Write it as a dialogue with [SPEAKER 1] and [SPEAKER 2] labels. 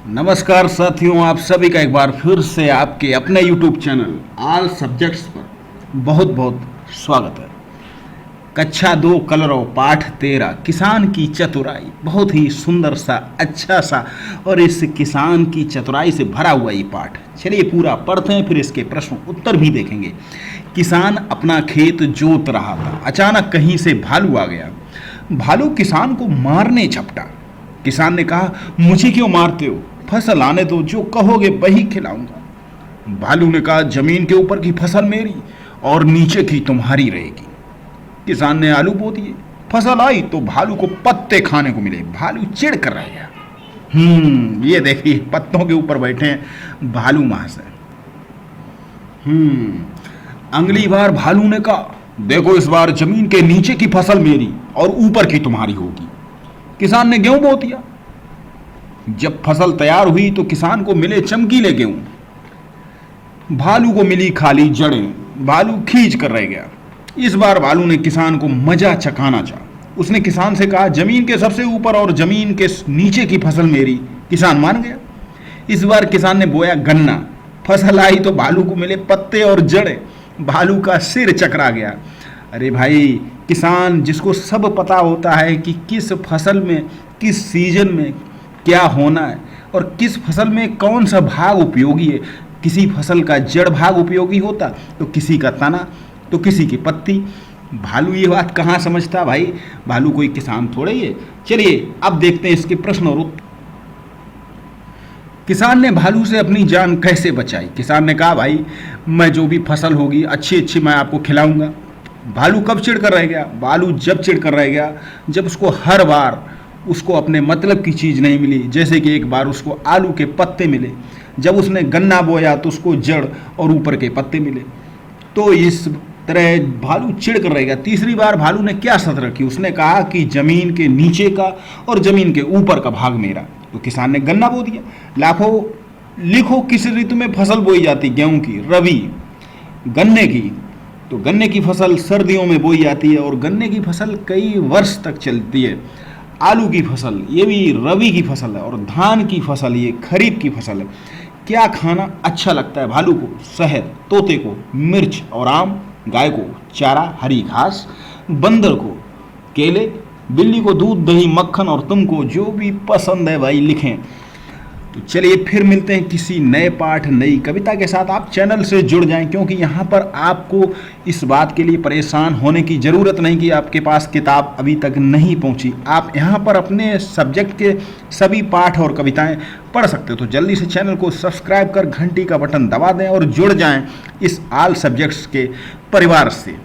[SPEAKER 1] नमस्कार साथियों, आप सभी का एक बार फिर से आपके अपने YouTube चैनल ऑल सब्जेक्ट्स पर बहुत बहुत स्वागत है। कक्षा 2 कलरव पाठ 13 किसान की चतुराई, बहुत ही सुंदर सा, अच्छा सा और इस किसान की चतुराई से भरा हुआ ये पाठ। चलिए पूरा पढ़ते हैं, फिर इसके प्रश्न उत्तर भी देखेंगे। किसान अपना खेत जोत रहा था, अचानक कहीं से भालू आ गया। भालू किसान को मारने झपटा। किसान ने कहा, मुझे क्यों मारते हो, फसल आने दो, जो कहोगे वही खिलाऊंगा। भालू ने कहा, जमीन के ऊपर की फसल मेरी और नीचे की तुम्हारी रहेगी। किसान ने आलू बो दिए, फसल आई तो भालू को पत्ते खाने को मिले। भालू चिढ़ कर रह गया। ये देखिए पत्तों के ऊपर बैठे हैं भालू महाशय। अगली बार भालू ने कहा, देखो इस बार जमीन के नीचे की फसल मेरी और ऊपर की तुम्हारी होगी। किसान ने गेहूं बो दिया। जब फसल तैयार हुई तो किसान को मिले चमकीले गेहूं, भालू को मिली खाली जड़ें। भालू खींच कर रह गया। इस बार भालू ने किसान को मजा चखाना चाहा। उसने किसान से कहा, जमीन के सबसे ऊपर और जमीन के नीचे की फसल मेरी। किसान मान गया। इस बार किसान ने बोया गन्ना। फसल आई तो भालू को मिले पत्ते और जड़ें। भालू का सिर चकरा गया। अरे भाई, किसान जिसको सब पता होता है कि किस फसल में, किस सीजन में क्या होना है और किस फसल में कौन सा भाग उपयोगी है। किसी फसल का जड़ भाग उपयोगी होता तो किसी का तना तो किसी की पत्ती। भालू ये बात कहाँ समझता भाई, भालू कोई किसान थोड़े ही है। चलिए अब देखते हैं इसके प्रश्न और उत्तर। किसान ने भालू से अपनी जान कैसे बचाई। किसान ने कहा, भाई मैं जो भी फसल होगी अच्छी अच्छी मैं आपको खिलाऊंगा। भालू कब चिढ़ कर रह गया? भालू जब चिढ़ कर रह गया जब उसको हर बार उसको अपने मतलब की चीज़ नहीं मिली। जैसे कि एक बार उसको आलू के पत्ते मिले, जब उसने गन्ना बोया तो उसको जड़ और ऊपर के पत्ते मिले। तो इस तरह भालू चिढ़ कर रह गया। तीसरी बार भालू ने क्या शर्त रखी? उसने कहा कि जमीन के नीचे का और जमीन के ऊपर का भाग मेरा। तो किसान ने गन्ना बो दिया। लाखों लिखो किस ऋतु में फसल बोई जाती? गेहूं की। रबी। गन्ने की, तो गन्ने की फसल सर्दियों में बोई जाती है और गन्ने की फसल कई वर्ष तक चलती है। आलू की फसल ये भी रबी की फसल है और धान की फसल ये खरीफ की फसल है। क्या खाना अच्छा लगता है भालू को? शहद, तोते को मिर्च और आम, गाय को चारा हरी घास, बंदर को केले, बिल्ली को दूध दही मक्खन और तुमको जो भी पसंद है भाई लिखें। तो चलिए फिर मिलते हैं किसी नए पाठ, नई कविता के साथ। आप चैनल से जुड़ जाएं, क्योंकि यहाँ पर आपको इस बात के लिए परेशान होने की ज़रूरत नहीं कि आपके पास किताब अभी तक नहीं पहुँची। आप यहाँ पर अपने सब्जेक्ट के सभी पाठ और कविताएं पढ़ सकते हो। तो जल्दी से चैनल को सब्सक्राइब कर घंटी का बटन दबा दें और जुड़ जाएं इस ऑल सब्जेक्ट्स के परिवार से।